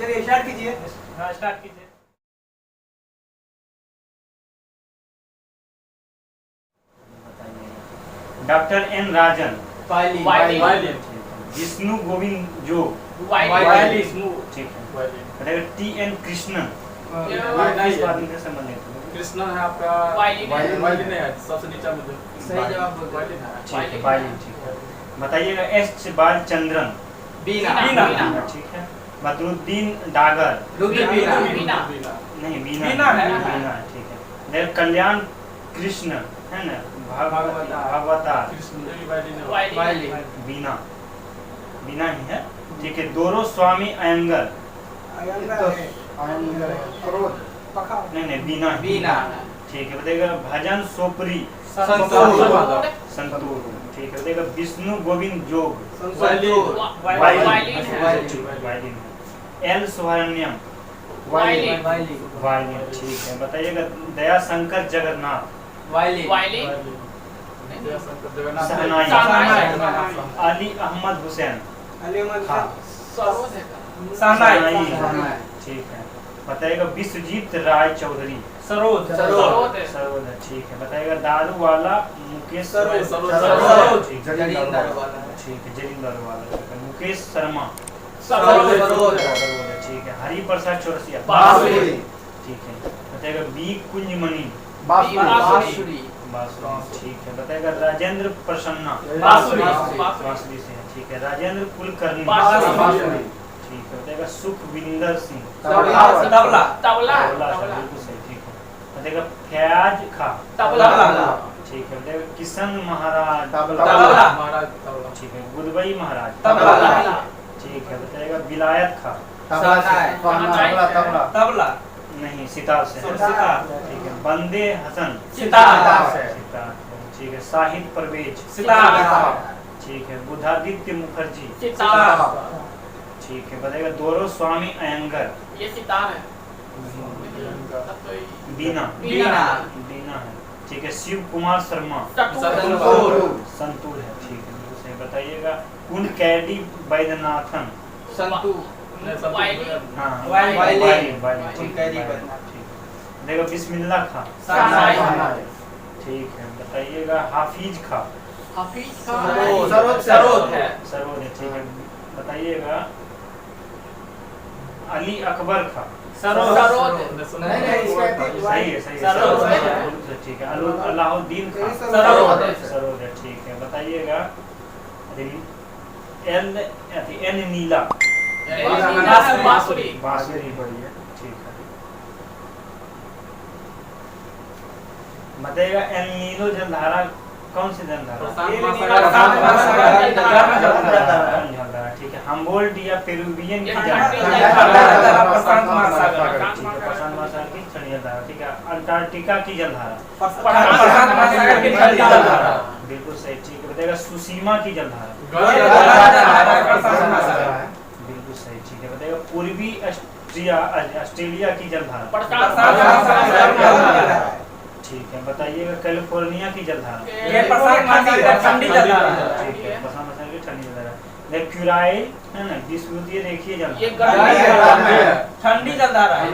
चलिए स्टार्ट कीजिए। हाँ स्टार्ट कीजिए। डॉक्टर एन राजन, वायलिन। विष्णु गोविंद जोग, वायलिन। ठीक है। बताइए टी एन कृष्णन, वायलिन। किस आदमी से संबंधित है? कृष्णन है आपका वायलिन है सबसे नीचा में सही जवाब वायलिन है। ठीक है वायलिन, ठीक है। बताइएगा एस बालचंद्रन, बीना। ठीक है। बदरुद्दीन डागर, नहीं बीना है। बीना, ठीक है। देन कल्याण कृष्ण है ना, भागवतार, कृष्ण ये भी वायलिन है। वायलिन। बीना, बीना ही है, ठीक है। दोरो स्वामी अयंगर, नहीं नहीं बीना ही, बीना। ठीक है। बताइएगा भजन सोपरी, संतूर, ठीक है। बताइएगा विष्णु गोविंद जोग, वायलिन है। एल सुब्रमण्यम, वायलिन, ठीक है। बताइएगा दया शंकर जगन्नाथ, वायलिन। शहनाई, अली अहमद हुसैन, शहनाई, ठीक है। बताइएगा विश्वजीत राय चौधरी, सरोज। सरोज है, ठीक है। बताइएगा दारू वाला मुकेश, सरोज। ठीक जरींदर वाला। ठीक है, जरींदर वाला, ठीक है। मुकेश शर्मा, सरोज। ठीक है। हरि प्रसाद चौरसिया, बांसुरी। ठीक है। बताइएगा बी कुंजमणि, बांसुरी। बांसुरी, ठीक है। बताइएगा राजेंद्र प्रसन्ना, बांसुरी से है, ठीक है। राजेंद्र कुलकर्णी, बांसुरी। ठीक है। बताइएगा सुखविंदर सिंह, तबला। बिल्कुल सही, ठीक है। बताइएगा फयाज खा, ठीक है। बताइएगा किशन महाराज, ठीक है। गुदबई महाराज, ठीक है। बताइएगा विलायत खा, तबला। नहीं सितार से, ठीक है। बंदे हसन, सितार। ठीक है। शाहिद परवेज, ठीक है। बुधादित्य मुखर्जी, ठीक है। बताइएगा दोरो स्वामी अयंगर, बीना है, ठीक है। शिव कुमार शर्मा, संतूर है, ठीक है। बिल्कुल सही। बताइएगा कुंड कैडी वैद्यनाथन, हाँ वायलिन, ठीक है। देखो बिस्मिल्लाह खा, ठीक है। बताइएगा हाफिज खा, सरोज है। सरोज है, ठीक है। बताइएगा अली अकबर खा, सही है, सरोज है, ठीक है। अलाउद्दीन खा, सरोज है, ठीक है। बताइएगा एन नीला, बांसुरी बड़ी है, ठीक है। बताइएगा एल नीलो जलधारा कौन सी जलधारा, ठीक है। हम्बोल्ट या पेरुवियन की जलधारा, प्रशांत महासागर की ठंडी जलधारा, ठीक है। अंटार्कटिका की जलधारा, बिल्कुल सही, ठीक है। बताइएगा सुसीमा की जलधारा, बिल्कुल सही, ठीक है। बताइएगा पूर्वी ऑस्ट्रेलिया की जलधारा, ठीक है। बताइएगा कैलिफोर्निया की जलधारा, ठंडी जलधारा। ठीक है। प्रशांत की ठंडी जलधारा। क्यूराइल है ना, विश्वदीय रेखीय जलधारा, ठंडी जलधारा है।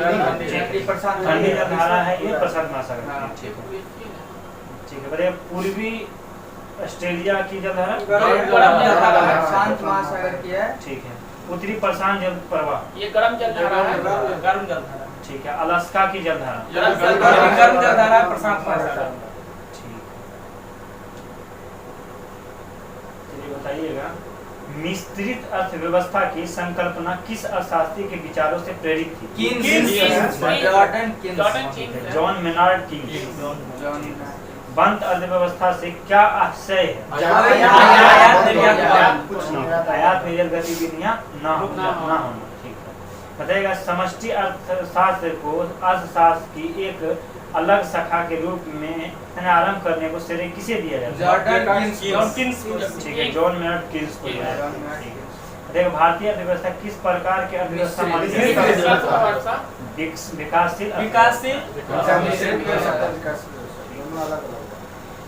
ठंडी जलधारा है ये प्रशांत महासागर, ठीक है, ठीक है। बताइए पूर्वी ऑस्ट्रेलिया की जलधारा, शांत महासागर की है, ठीक है। उत्तरी प्रशांत जल प्रवाह, ये गर्म जलधारा है। गर्म जलधारा। ठीक है। अलास्का की जलधारा, गर्म जलधारा प्रशांत महासागर, ठीक है। चलिए बताइएगा मिश्रित अर्थव्यवस्था की संकल्पना किस अर्थशास्त्री के विचारों से प्रेरित थी? John Maynard Keynes. बंद अर्थव्यवस्था से क्या आशय है? आयात निर्यात गतिविधियां ना होना, ठीक है। बताइएगा समष्टि अर्थशास्त्र को अर्थशास्त्र की एक अलग शाखा के रूप में आरंभ करने को श्रेय किसे दिया जाता है? ठीक है, जॉन मेनार्ड कीन्स को दिया जाता है। देखो भारतीय अर्थव्यवस्था किस प्रकार की अर्थव्यवस्था मानी जाती है? विकासशील।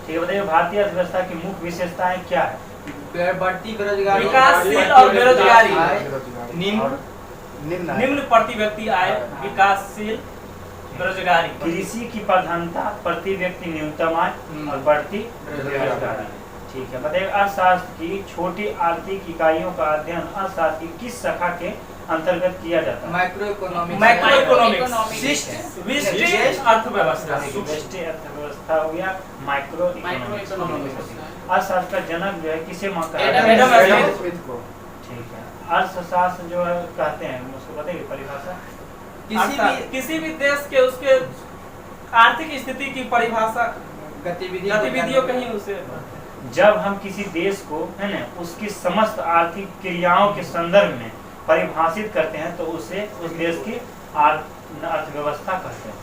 ठीक है, बताइए भारतीय अर्थव्यवस्था की मुख्य विशेषताएं क्या है? बढ़ती बेरोजगारी, विकासशील और बेरोजगारी, निम्न निम्न प्रति व्यक्ति आय विकासशील बेरोजगारी। कृषि की प्रधानता, प्रति व्यक्ति न्यूनतम आय और बढ़ती बेरोजगारी। ठीक है, बताइए अर्थशास्त्र की छोटी आर्थिक इकाइयों का अध्ययन अर्थशास्त्र की किस शाखा के अंतर्गत किया जाता है? माइक्रो इकोनॉमिक्स, व्यष्टि अर्थव्यवस्था। व्यष्टि अर्थव्यवस्था हो गया, माइक्रो इकोनॉमिक्स। अर्थशास्त्र का जनक जो है किसे कहा एडम स्मिथ को। ठीक है, अर्थशास्त्र जो है कहते हैं उसको बताइए परिभाषा। किसी भी देश के उसके आर्थिक स्थिति की परिभाषा गतिविधियों कहीं उसे। जब हम किसी देश को है ना उसकी समस्त आर्थिक क्रियाओं के संदर्भ में परिभाषित करते हैं तो उसे उस देश की अर्थव्यवस्था कहते हैं।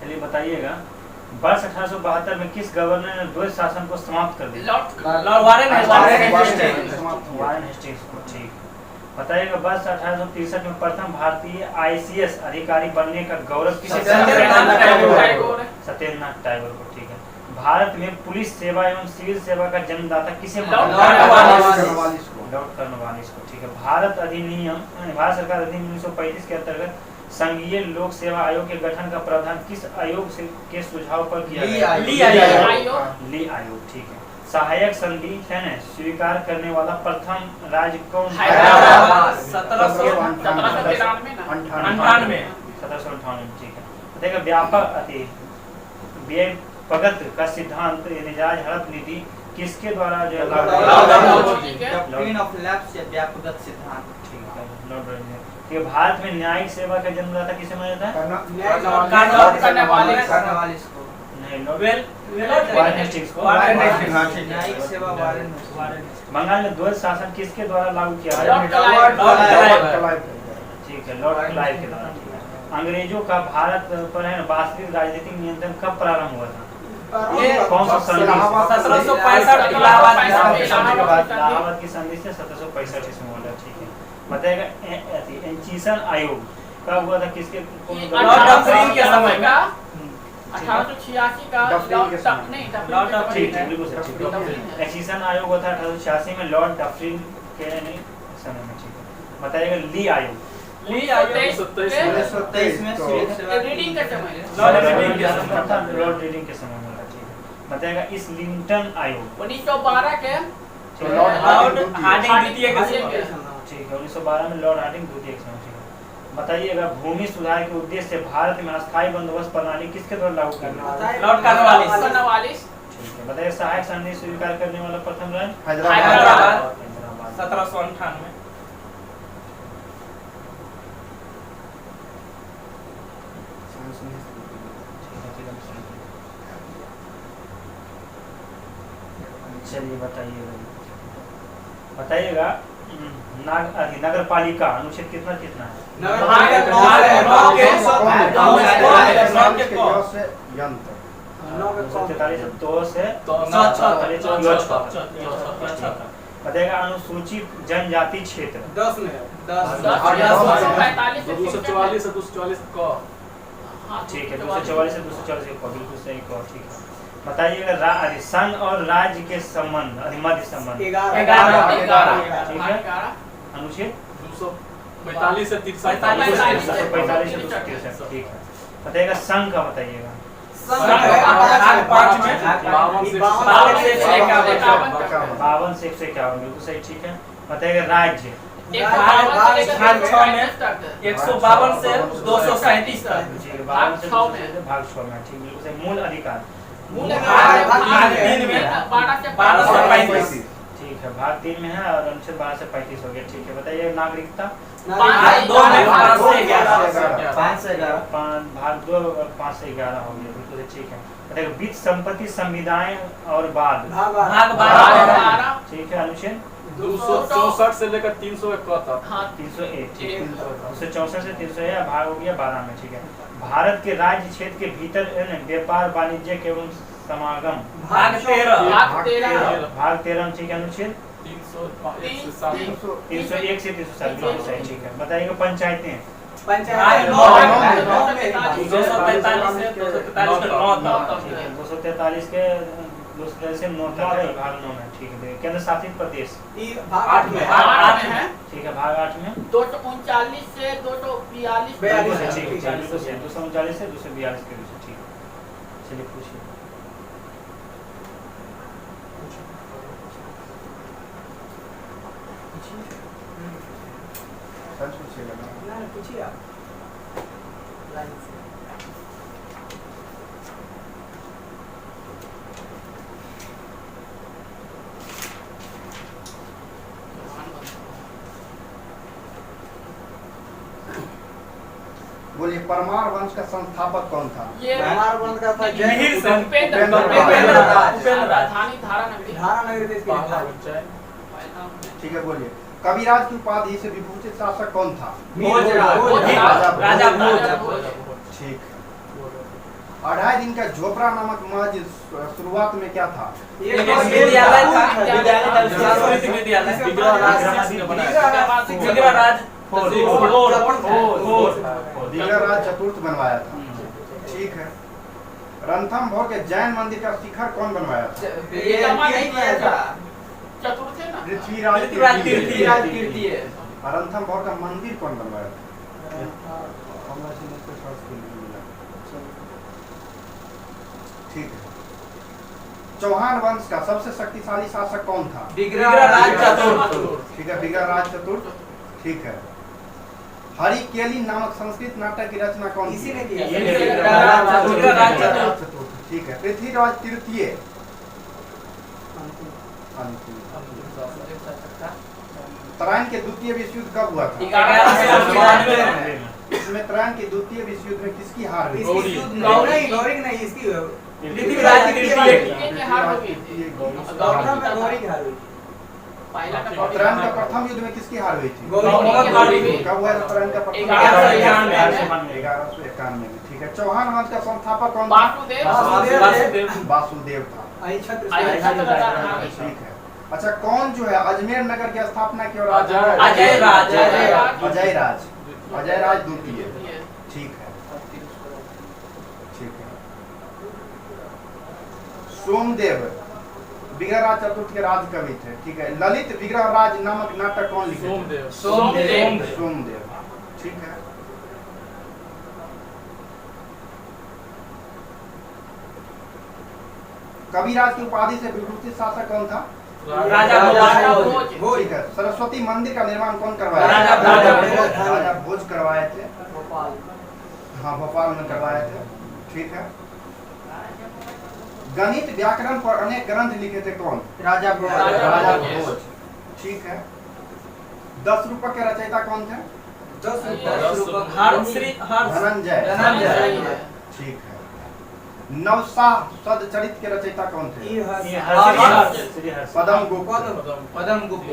चलिए बताइएगा, वर्ष 1872 में किस गवर्नर ने द्वैध शासन को समाप्त कर दिया? लॉर्ड वारेन हेस्टिंग्स को। ठीक बताइएगा, वर्ष 1863 में प्रथम भारतीय ICS अधिकारी बनने का गौरव किसे? सत्येंद्रनाथ टैगोर को। ठीक है, भारत में पुलिस सेवा एवं सिविल सेवा का जन्मदाता किसे माना? लॉर्ड कॉर्नवालिस को। ठीक है, भारत सरकार अधिनियम 1935 के अंतर्गत संघीय लोक सेवा आयोग के गठन का प्रावधान किस आयोग के सुझाव पर किया गया? ली आयोग। ठीक है, सहायक संधि है न स्वीकार करने वाला प्रथम राज्य कौन? 1798। ठीक है, देखिए व्यापक व्ययपगत का सिद्धांत निजाज हड़प नीति किसके द्वारा जो है भारत में न्यायिक सेवा का जन्मदाता किसे माना जाता है? बंगाल में द्वैध शासन किसके द्वारा लागू किया गया? ठीक है, लॉर्ड क्लाइव के द्वारा। अंग्रेजों का भारत पर है वास्तविक राजनीतिक नियंत्रण कब प्रारंभ हुआ था? कौन सा संधि? 1765 इलाहाबाद की संधि से 1765 ईस्वी में हुआ। ठीक है, बताएगा एंचिसन आयोग कब हुआ था? किसके? लॉर्ड डफरिन के समय का। 1886 का एंचिसन आयोग हुआ था 1886 में लॉर्ड डफरिन के समय में। ठीक है, बताइएगा ली आयोग। ली आयोग 1923 में रीडिंग के समय, लॉर्ड रीडिंग के समय में। बताएगा इस लिंटन आयोग 1912 के लॉर्ड हार्डिंग द्वितीय के समय। ठीक है, 1912 में लॉर्ड हार्डिंग द्वितीय के समय। ठीक है, बताइएगा भूमि सुधार के उद्देश्य से भारत में अस्थायी बंदोबस्त प्रणाली किसके द्वारा लागू करना? Lord Cornwallis. ठीक है, बताइए सहायक संधि स्वीकार करने वाला प्रथम राज्य? हैदराबाद 1798। चलिए बताइएगा नगर पालिका अनुच्छेद कितना कितना है? बताइएगा अनुसूचित जनजाति क्षेत्र 10 में 244 से 244 का। ठीक है, 244 से 244 का बिल्कुल सही कहा। ठीक है, बताइएगा संघ और राज्य के संबंध मध्य संबंध 11। ठीक है, अनुच्छेद 245 से 245 से 263। ठीक है, बताइएगा संघ का बताइएगा। 5 में 52 से 151 बिल्कुल सही। ठीक है, बताइएगा राज्य 6 में 152 से 237 तक। भाग 6 में। ठीक बिल्कुल सही। मूल अधिकार भाग 3 में 12 से 35। ठीक है, भाग 3 में है और अनुच्छेद 12 से 35 हो गया। ठीक है, बताइए नागरिकता 2 में 5 से 11। भाग 2 5 से 11 हो गया बिल्कुल। ठीक है, बताइए वित्त संपत्ति संविदाएं और बाद भाग 12। ठीक है, अनुच्छेद 264 से लेकर 371। 301। 264 से 300 है, भाग हो गया 12 में। ठीक है, भारत के राज्य क्षेत्र के भीतर व्यापार वाणिज्य एवं समागम भाग 13। भाग 13। ठीक है, अनुच्छेद 301 से 307 बिल्कुल सही। ठीक है, बताइएगा पंचायतें पंचायत नौ नौ में। नौ में 243 से 243 के 9 तक। 243 के 243 से 9 तक है, भाग 9 में। ठीक है, केंद्र शासित प्रदेश ये भाग 8 में भाग आठ है। ठीक है, भाग 8 में 239 से 242 42 ठीक है, 239 से 242 के बीच। ठीक है, चलिए पूछिए। ना पूछिए आप लाइन से। बोलिए, परमार वंश का संस्थापक कौन था? ये हमारा बंद का था मिहिर से उपेंद्र उपेंद्र राज। राजधानी धारा नगरी धारा नगर देश के पहला राजा। पंचायत ठीक है, बोलिए, कविराज की उपाधि से विभूषित शासक कौन था? भोजराज। राजा भोज। ठीक है। 2.5 दिन का झोपड़ा नामक मस्जिद शुरुआत में क्या था? एक विद्यालय था। विद्यालय था। संस्कृत विद्यालय। विग्रहराज विग्रहराज विग्रहराज चतुर्थ बनवाया था। ठीक है। रणथंभौर के जैन मंदिर का शिखर कौन बनवाया था? चतुर्थ है ना पृथ्वीराज तृतीय। रणथंभौर का मंदिर कौन बनवाया था? ठीक है। चौहान वंश का सबसे शक्तिशाली शासक कौन था? विग्रहराज चतुर्थ। ठीक है, विग्रहराज चतुर्थ। ठीक है। हरिकेली नामक संस्कृत नाटक की रचना कौन की? इसी ने किया। विग्रहराज चतुर्थ। ठीक है। पृथ्वीराज तृतीय तराइन के द्वितीय विश्व युद्ध कब हुआ था? 1192 में। इसमें तराइन के द्वितीय विश्व युद्ध में किसकी हार हुई? इसकी युद्ध नहीं, गौरी की नहीं, इसकी पृथ्वीराज तृतीय। की हार हो गई थी। गौतम में गौरी की हार हुई थी। पहला का तराइन का प्रथम युद्ध में किसकी हार हुई थी? गौरी की। कब हुआ था तराइन का प्रथम? 1191 में। ठीक है। चौहान वंश का संस्थापक कौन था? वासुदेव वासुदेव था। आई छत्र ठीक है। अच्छा, कौन जो है अजमेर नगर की स्थापना की और अजय राज। अजय राज। अजय राज द्वितीय। ठीक है। ठीक है। सोमदेव विग्रहराज चतुर्थ के राज कवि थे। ठीक है। ललित विग्रहराज नामक नाटक कौन लिखे थे? सोमदेव। सोमदेव। ठीक है। कविराज की उपाधि से विभूषित शासक कौन था? राजा भोज। ठीक है। सरस्वती मंदिर का निर्माण कौन करवाया? राजा भोज करवाए थे। भोपाल। हाँ, भोपाल में करवाए थे। ठीक है। गणित व्याकरण पर अनेक ग्रंथ लिखे थे कौन? राजा राजा भोज। ठीक है। 10 रूपक के रचयिता कौन थे? 10 हर्ष धनंजय। ठीक है। नवशाह सदचरित के रचयिता कौन थे? पदम गुप्त। पदम गुप्त।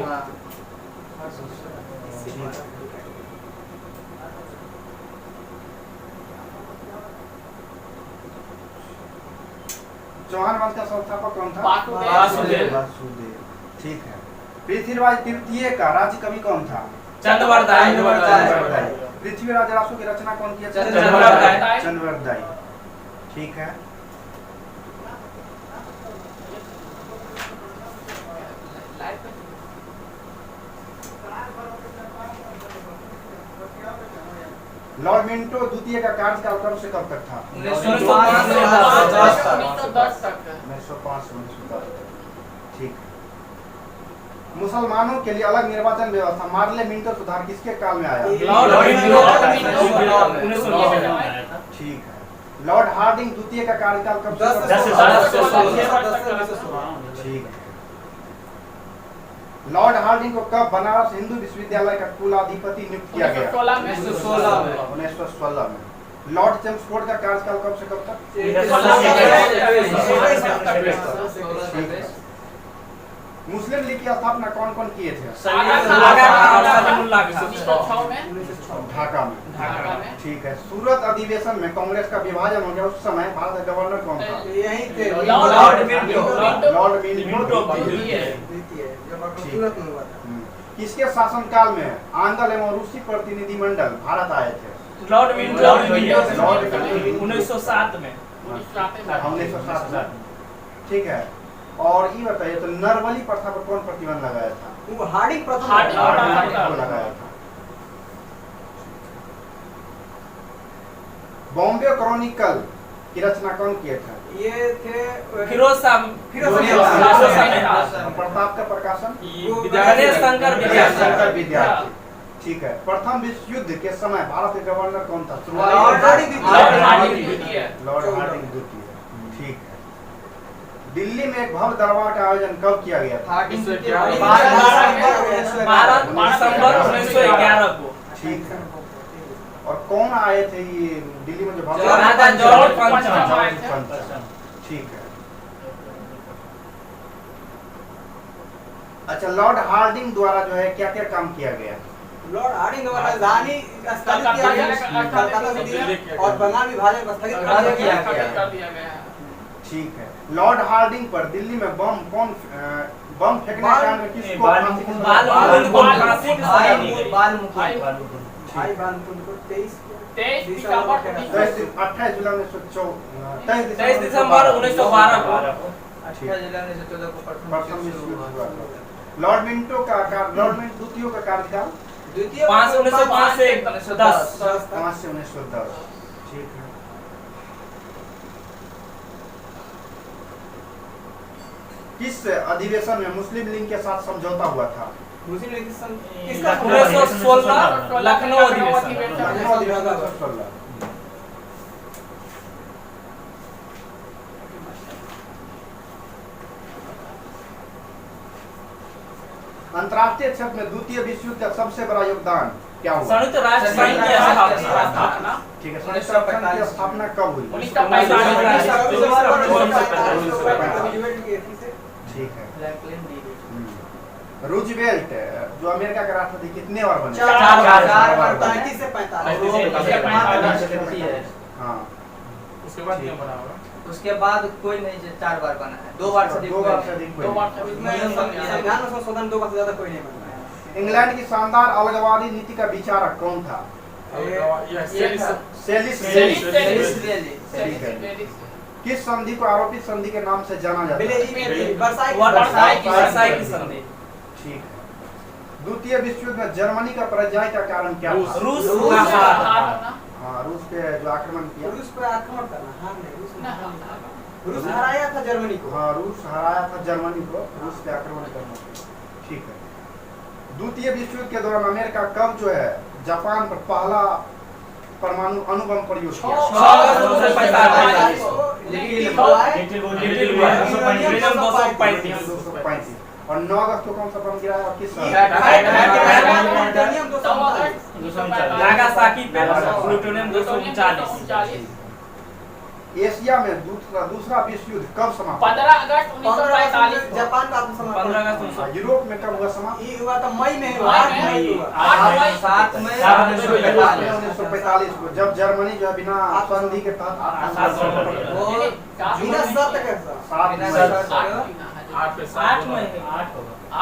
चौहान वंश का संस्थापक कौन था? वासुदेव। वासुदेव। ठीक है। पृथ्वीराज तृतीय का राज्य कवि कौन था? चंद्रवरदाई। पृथ्वीराज रासो की रचना कौन किया? चंद्रवरदाई। चंद्रवरदाई। ठीक है। लॉर्ड मिंटो द्वितीय का कार्यकाल कब से कब तक था? 1905 से 1910 तक 1905 से 1910 तक। ठीक है। मुसलमानों के लिए अलग निर्वाचन व्यवस्था मार्ले मिंटो सुधार किसके काल में आया? ठीक है। लॉर्ड हार्डिंग द्वितीय का कार्यकाल कब से ठीक है। लॉर्ड हार्डिंग को कब बनारस हिंदू विश्वविद्यालय का कुलाधिपति नियुक्त किया गया? 1916 में। लॉर्ड चेम्सफोर्ड का कार्यकाल कब से कब तक? मुस्लिम लीग की स्थापना कौन कौन किए थे? ढाका में। ठीक है। सूरत अधिवेशन में कांग्रेस का विभाजन हो गया, उस समय भारत का गवर्नर कौन था? यही थे लॉर्ड मिंटो। किसके शासनकाल में आंग्ल एवं रूसी प्रतिनिधिमंडल भारत आए थे? लॉर्ड विंटो लॉर्ड 1907 में। 1907 में, ठीक है। और ये बताइए तो नरबली प्रथा पर कौन प्रतिबंध लगाया था? वो हार्डिंग प्रथम हार्डिंग को लगाया था। बॉम्बे क्रॉनिकल की रचना कौन किए थे? ये थे फिरोज शाह प्रताप का प्रकाशन गणेश शंकर शंकर विद्यार्थी, ठीक है। प्रथम विश्व युद्ध के समय भारत के गवर्नर कौन था? लॉर्ड हार्डिंग लॉर्ड हार्डिंग द्वितीय, ठीक है। दिल्ली में एक भव्य दरबार का आयोजन कब किया गया था? 12 दिसंबर 1911 को। ठीक है। और कौन आए थे ये दिल्ली में जो भव्य राजा जॉर्ज पंचम। ठीक है। अच्छा, लॉर्ड हार्डिंग द्वारा जो है क्या क्या काम किया गया? लॉर्ड हार्डिंग द्वारा राजधानी स्थगित किया गया, कलकत्ता से दिया और बंगाल विभाजन को स्थगित कर दिया गया। ठीक है। लॉर्ड हार्डिंग पर दिल्ली में बम फेंकने के कारण किसको फांसी की सजा दी? भाई बालमुकुंद को 23 दिसंबर 28 जुलाई 23 दिसंबर 1912 को। प्रथम विश्व युद्ध हुआ था। लॉर्ड मिंटो द्वितीय का कार्यकाल 5 से 1905 से 1910। 5 से 1910, ठीक है। किस अधिवेशन में मुस्लिम लीग के साथ समझौता हुआ था? मुस्लिम लीग किसका 1916 लखनऊ अधिवेशन। लखनऊ अधिवेशन 1916। अंतर्राष्ट्रीय क्षेत्र में द्वितीय विश्व युद्ध का सबसे बड़ा योगदान क्या हुआ? संयुक्त राष्ट्र संघ की स्थापना। ठीक है। संयुक्त राष्ट्र संघ की स्थापना कब हुई? 1945। ठीक है। रूजवेल्ट जो अमेरिका का राष्ट्रपति कितने बार बने? 4 बार, 35 से 45। हाँ। उसके बाद क्या बना होगा? उसके बाद कोई नहीं, 4 बार बना है, 2 बार से अधिक दो बार से अधिक कोई नहीं। संविधान में संशोधन 2 बार से ज्यादा कोई नहीं बना है। इंग्लैंड की शानदार अलगाववादी नीति का विचारक कौन था? सेलिस रेली। किस संधि को आरोपित संधि के नाम से जाना जाता है? वर्साई की संधि। ठीक है। द्वितीय विश्व युद्ध में जर्मनी का पराजय का कारण क्या था? रूस हाँ, रूस पे जो आक्रमण किया। रूस पे आक्रमण करना, हाँ नहीं, रूस हराया था जर्मनी को। हाँ, रूस हराया था जर्मनी को, रूस पे आक्रमण करना। ठीक है। द्वितीय विश्व युद्ध के दौरान अमेरिका कब जो है जापान पर पहला परमाणु अणुबम प्रयोग किया? 235। और 9 अगस्त को कौन सा बम गिराया और किस नागासाकी पे प्लूटोनियम 239। एशिया में दूसरा विश्व युद्ध कब समाप्त? 15 अगस्त 1945 जापान का आत्मसमर्पण। 15 अगस्त 1945। यूरोप में कब हुआ समाप्त? ये हुआ था मई में, 8 मई 7 मई 1945 को, जब जर्मनी जो है बिना संधि के तहत वो बिना शर्त के 7 मई 8 मई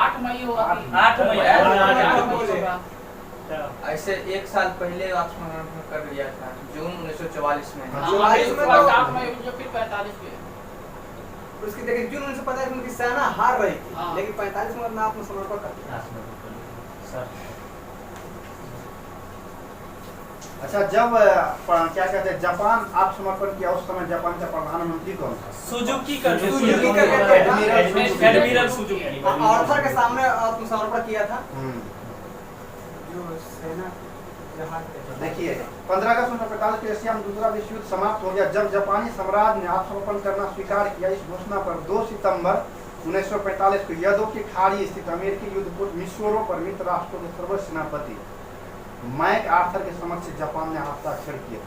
8 मई होगा। 8 मई ऐसे 1 साल पहले आत्मसमर्पण कर लिया था, जून 1944 में। 44 में 7 मई जो फिर 45 के। उसकी देखिए जून 1945 में उनकी सेना हार रही थी, हाँ। लेकिन 45 में अपना आत्मसमर्पण कर दिया। अच्छा, जब क्या कहते हैं जापान आत्मसमर्पण किया उस समय जापान का प्रधानमंत्री कौन था? Suzuki admiral Suzuki. आर्थर के सामने आत्मसमर्पण किया था। जो सेना देखिए 15 अगस्त 1945 को एशिया में दूसरा विश्व युद्ध समाप्त हो गया जब जापानी साम्राज्य ने आत्मसमर्पण करना स्वीकार किया। इस घोषणा पर 2 सितंबर 1945 को यदो की खाड़ी स्थित अमेरिकी युद्धपोत मिसोरो पर मित्र राष्ट्रों के सर्वोच्च सेनापति मैक आर्थर के समक्ष जापान ने हस्ताक्षर किए थे।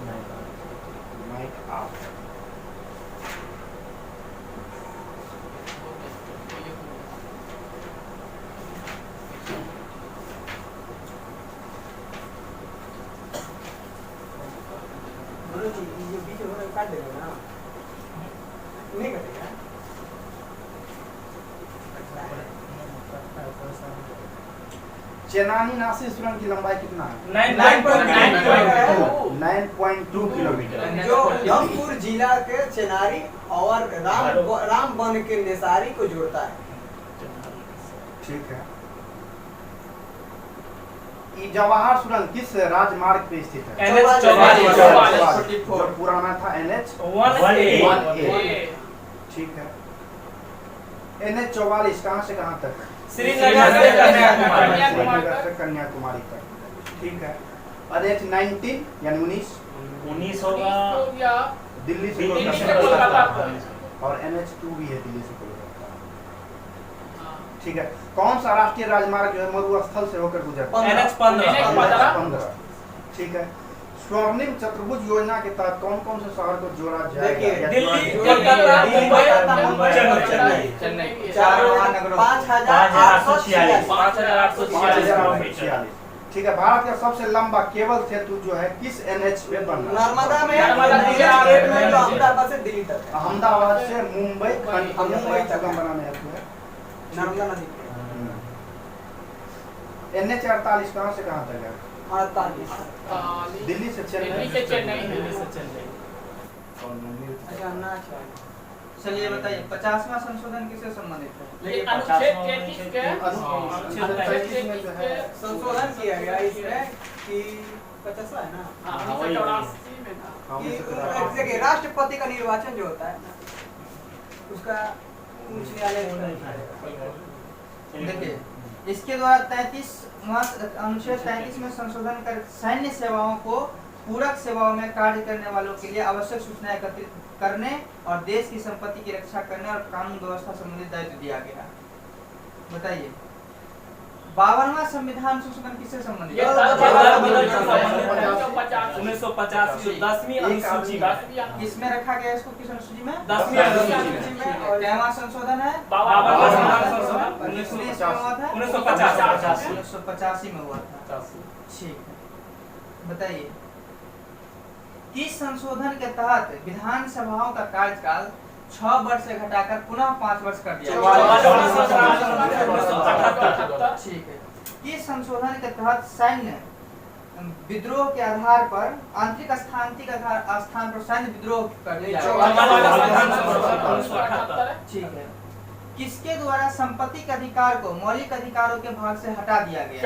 मैक आर्थर ये बीच में काट देगा ना, नहीं कटेगा। चेनानी नासिर सुरंग की लंबाई कितना है? 9.2 किलोमीटर। जो जौनपुर जिला के चेनारी और रामबन के नेसारी को जोड़ता है। ठीक है। ये जवाहर सुरंग किस राजमार्ग पे स्थित है? NH 44 जो पुराना था NH 1A। ठीक है। NH 44 कहाँ से कहाँ तक है? श्रीनगर से कन्याकुमारी। श्रीनगर से कन्याकुमारी तक। ठीक है। NH 19 यानी 19 19 होगा दिल्ली से दिल्ली से कोलकाता कोलकाता तक। और NH 2 भी है दिल्ली से कोलकाता। ठीक है। कौन सा राष्ट्रीय राजमार्ग जो है मरुस्थल से होकर गुजरता है? NH 15। 15। ठीक है। स्वर्णिम चतुर्भुज योजना के तहत कौन कौन से शहर को जोड़ा देखिए, जाएगा? दिल्ली, कोलकाता, मुंबई, चेन्नई। 5,846। 5,846। ठीक है। भारत का सबसे लंबा केबल सेतु जो है किस NH पे बन रहा है? नर्मदा में जो अहमदाबाद से दिल्ली तक है। अहमदाबाद से मुंबई मुंबई तक बनाने हेतु है। नर्मदा नदी पे। NH 48 कहाँ से कहाँ तक है? 48। दिल्ली से चेन्नई। दिल्ली से चेन्नई। अच्छा ना अच्छा। चलिए बताइए 50वां संशोधन किससे संबंधित है? ये अनुच्छेद 33 के संशोधन किया गया इसमें कि 50 है ना, 1984 में था। कि देखिए राष्ट्रपति का निर्वाचन जो होता है ना, उसका उच्च न्यायालय देखिए इसके द्वारा 33वां अनुच्छेद 33 में संशोधन कर सैन्य सेवाओं को पूरक सेवाओं में कार्य करने वालों के लिए आवश्यक सूचना एकत्रित करने और देश की संपत्ति की रक्षा करने और कानून व्यवस्था संबंधित दायित्व दिया गया। बताइए 52वां संविधान संशोधन किससे संबंधित ये है? 1950 जो 10वीं अनुसूची में किसमें रखा गया इसको? किस अनुसूची में? 10वीं अनुसूची में। और कैवां संशोधन है? 52वां संशोधन 1950 में हुआ था? 1950। 1985 में हुआ था। ठीक है। बताइए किस संशोधन के तहत विधानसभाओं का कार्यकाल 6 वर्ष से घटाकर पुनः 5 वर्ष कर दिया गया? ठीक है। किस संशोधन के तहत सैन्य विद्रोह के आधार पर आंतरिक स्थान पर सैन्य विद्रोह कर दिया गया? ठीक है। किसके द्वारा संपत्ति के अधिकार को मौलिक अधिकारों के भाग से हटा दिया गया?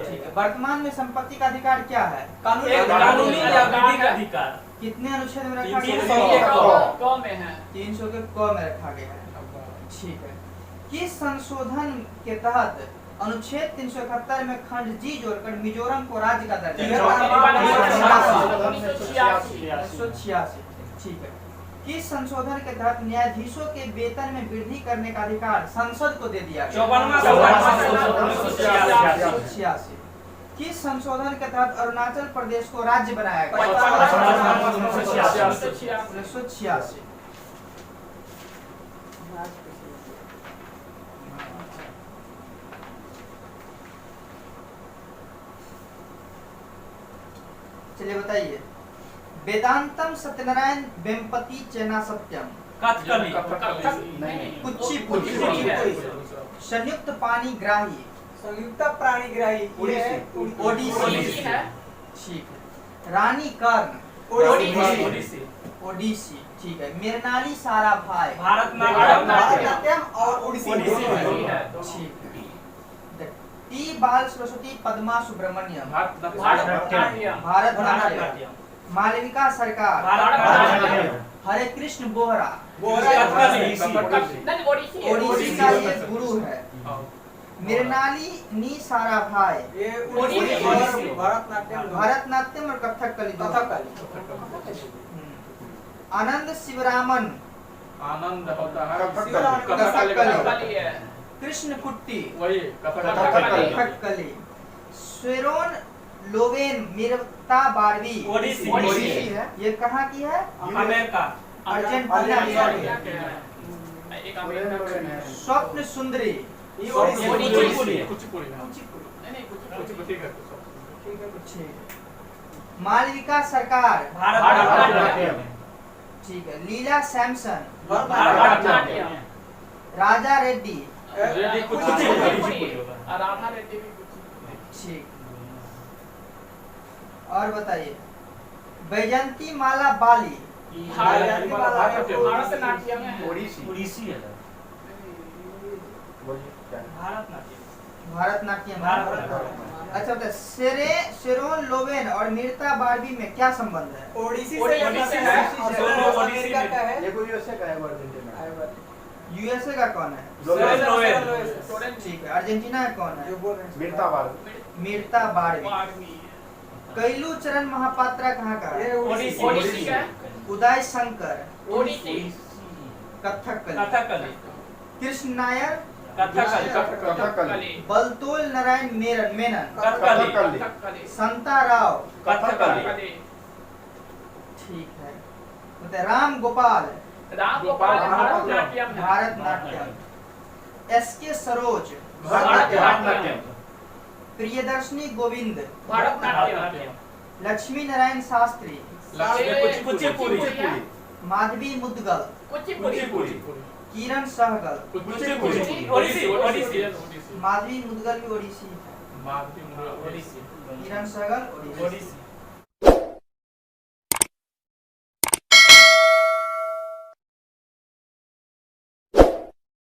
ठीक है। वर्तमान में संपत्ति का अधिकार क्या है? कानूनी या विधिक अधिकार। कितने अनुच्छेद में रखा गया? 300 में है। 300 के क में रखा गया है। ठीक है। किस संशोधन के तहत अनुच्छेद 371 में खंड जी जोड़कर मिजोरम को राज्य का दर्जा दिया? 1986। ठीक है। किस संशोधन के तहत न्यायाधीशों के वेतन में वृद्धि करने का अधिकार संसद को दे दिया गया? 1986। किस संशोधन के तहत अरुणाचल प्रदेश को राज्य बनाया गया? 1986। चलिए बताइए वेदांतम सत्यनारायण वेम्पति चेना सत्यम कथकली। कुचिपुड़ी संयुक्त पानी ग्राही संयुक्त प्राणीग्राही ओडिसी है। ठीक है। रानी कर्ण ओडिसी। ओडिसी। ठीक है। मिर्नाली सारा भाई भारतनाट्यम और ओडिसी। ठीक है। टी बाल सरस्वती पद्मा सुब्रमण्यम भारतनाट्यम। मालविका सरकार हरे कृष्ण बोहरा ओडिसी का ये गुरु है। मृणाली नी सारा भाई भारतनाट्यम और कथकली। आनंद शिवरामन आनंद होता है कथकली है। कृष्ण कुट्टी वही कथकली। स्वेरोन लोवेन मिर्ता बारवी ओडिसी है। ये कहाँ की है? अमेरिका। अर्जेंटीना की है। स्वप्न सुंदरी मालविका सरकार ठीक है। लीला सैमसन राजा रेड्डी रेड्डी कुचिपुड़ी और राधा रेड्डी भी कुचिपुड़ी। ठीक। और बताइए बैजंती माला बाली भारतनाट्यम है। उड़ीसी है भारतनाट्यम। भारतनाट्यम। अच्छा बता शेरोन लोवेन और मीरता बारबी में क्या संबंध है? ओडिसी से ओडिसी है, और सोलो अमेरिका का है। ये कोई यूएसए का है, वो अर्जेंटीना है। यूएसए का कौन है? Charon Lowden. ठीक है। अर्जेंटीना का कौन है? जो बोल रहे हैं मीरता बार मीरता बारबी। बारहवीं है। कैलू चरण महापात्रा कहाँ का है? ये ओडिसी ओडिसी का है। उदय शंकर ओडिसी कथकली। कथकली। कृष्ण नायर कथकली। बलतोल नारायण मेनन कथकली संता राव कथकली। ठीक है। बताइए राम गोपाल राम गोपाल भारतनाट्यम है। भारतनाट्यम। एस के सरोज भारतनाट्यम। प्रियदर्शनी गोविंद भारतनाट्यम। लक्ष्मी नारायण शास्त्री कुचिपुड़ी। माधवी मुदगल कुचिपुड़ी। किरण सहगल कुचिपुड़ी। ओडिसी। ओडिसी। माधवी मुदगल भी ओडिसी है। ओडिसी। किरण सहगल ओडिसी। ओडिसी।